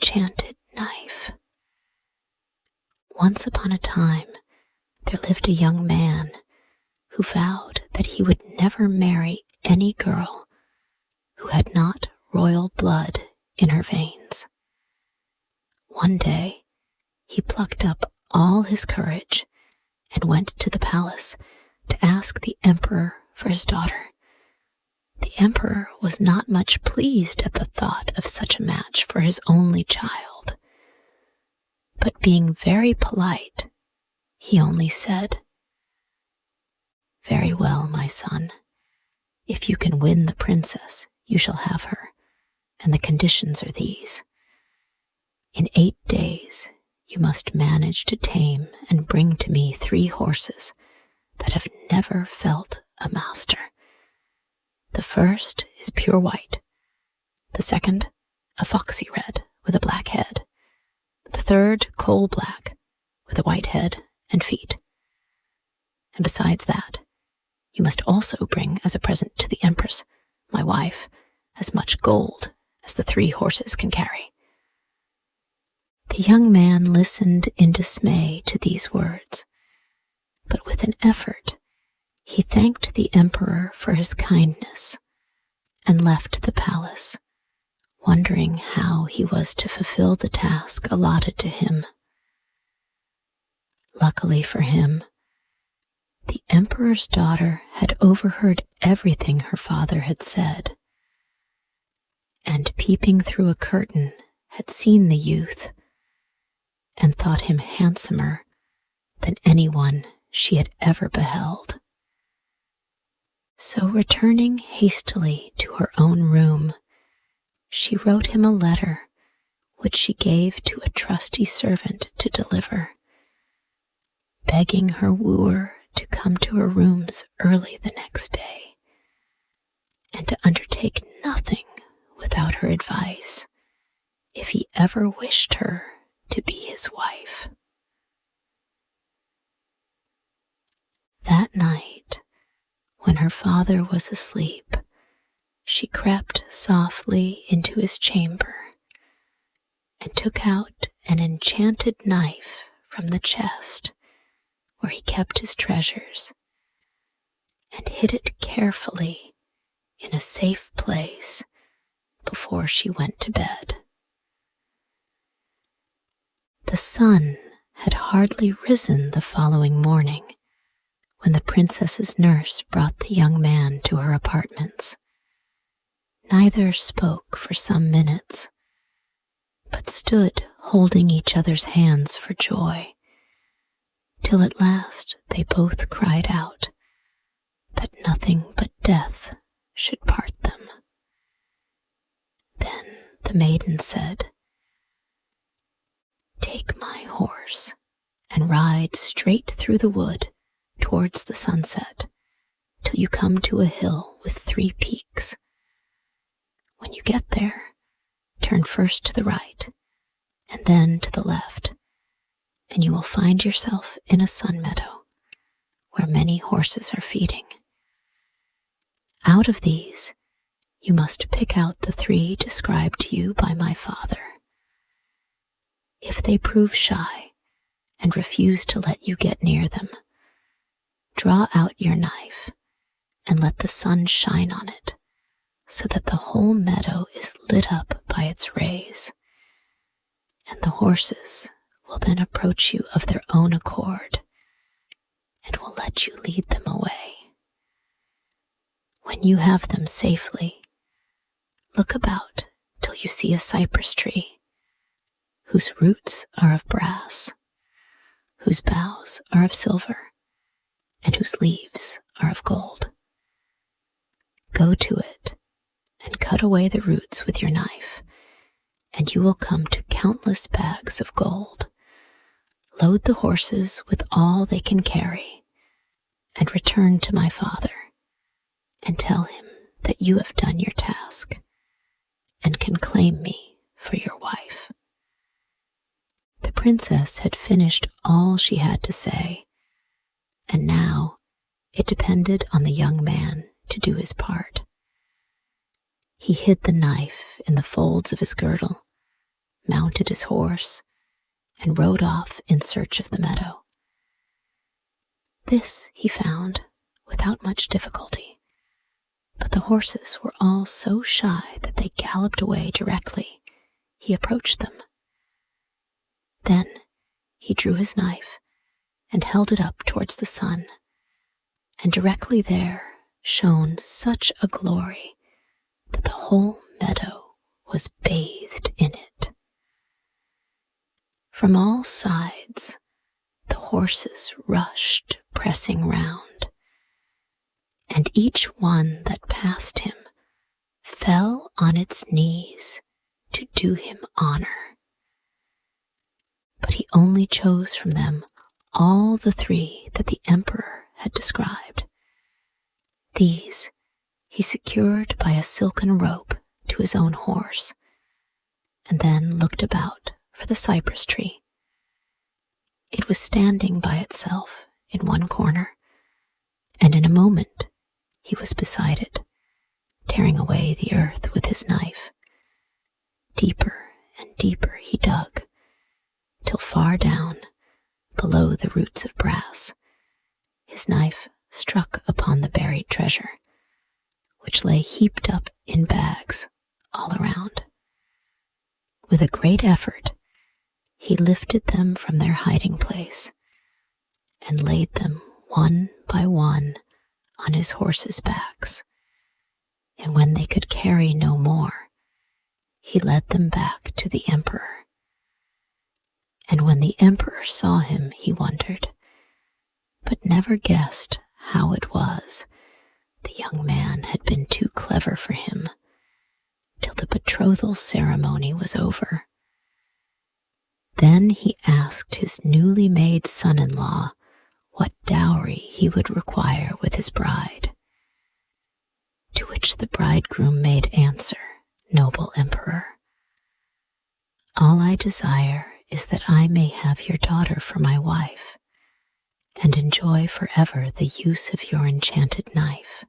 enchanted knife. Once upon a time, there lived a young man who vowed that he would never marry any girl who had not royal blood in her veins. One day, he plucked up all his courage and went to the palace to ask the emperor for his daughter. The emperor was not much pleased at the thought of such a match for his only child, but being very polite, he only said, "Very well, my son. If you can win the princess, you shall have her, and the conditions are these. In 8 days, you must manage to tame and bring to me 3 horses that have never felt a master. The first is pure white, the second, a foxy-red with a black head, the third, coal-black with a white head and feet. And besides that, you must also bring as a present to the empress, my wife, as much gold as the 3 horses can carry." The young man listened in dismay to these words, but with an effort, he thanked the emperor for his kindness and left the palace, wondering how he was to fulfill the task allotted to him. Luckily for him, the emperor's daughter had overheard everything her father had said, and peeping through a curtain had seen the youth and thought him handsomer than anyone she had ever beheld. So returning hastily to her own room, she wrote him a letter which she gave to a trusty servant to deliver, begging her wooer to come to her rooms early the next day, and to undertake nothing without her advice if he ever wished her to be his wife. That night, when her father was asleep, she crept softly into his chamber and took out an enchanted knife from the chest where he kept his treasures, and hid it carefully in a safe place before she went to bed. The sun had hardly risen the following morning when the princess's nurse brought the young man to her apartments. Neither spoke for some minutes, but stood holding each other's hands for joy, till at last they both cried out that nothing but death should part them. Then the maiden said, "Take my horse and ride straight through the wood towards the sunset till you come to a hill with 3 peaks. When you get there, turn first to the right and then to the left, and you will find yourself in a sun meadow where many horses are feeding. Out of these, you must pick out the 3 described to you by my father. If they prove shy and refuse to let you get near them, draw out your knife and let the sun shine on it so that the whole meadow is lit up by its rays, and the horses will then approach you of their own accord and will let you lead them away. When you have them safely, look about till you see a cypress tree, whose roots are of brass, whose boughs are of silver, and whose leaves are of gold. Go to it and cut away the roots with your knife, and you will come to countless bags of gold. Load the horses with all they can carry, and return to my father, and tell him that you have done your task, and can claim me for your wife." The princess had finished all she had to say, and now it depended on the young man to do his part. He hid the knife in the folds of his girdle, mounted mounted his horse and rode off in search of the meadow. This he found without much difficulty, but the horses were all so shy that they galloped away directly he approached them. Then he drew his knife and held it up towards the sun, and directly there shone such a glory that the whole meadow was bathed in it. From all sides the horses rushed pressing round, and each one that passed him fell on its knees to do him honor. But he only chose from them all the 3 that the emperor had described. These he secured by a silken rope to his own horse, and then looked about for the cypress tree. It was standing by itself in one corner, and in a moment he was beside it, tearing away the earth with his knife. Deeper and deeper he dug, till far down, below the roots of brass, his knife struck upon the buried treasure, which lay heaped up in bags all around. With a great effort, he lifted them from their hiding place and laid them one by one on his horses' backs, and when they could carry no more, he led them back to the emperor. And when the emperor saw him, he wondered, but never guessed how it was the young man had been too clever for him, till the betrothal ceremony was over. Then he asked his newly made son-in-law what dowry he would require with his bride, to which the bridegroom made answer, "Noble emperor, all I desire is that I may have your daughter for my wife, and enjoy forever the use of your enchanted knife.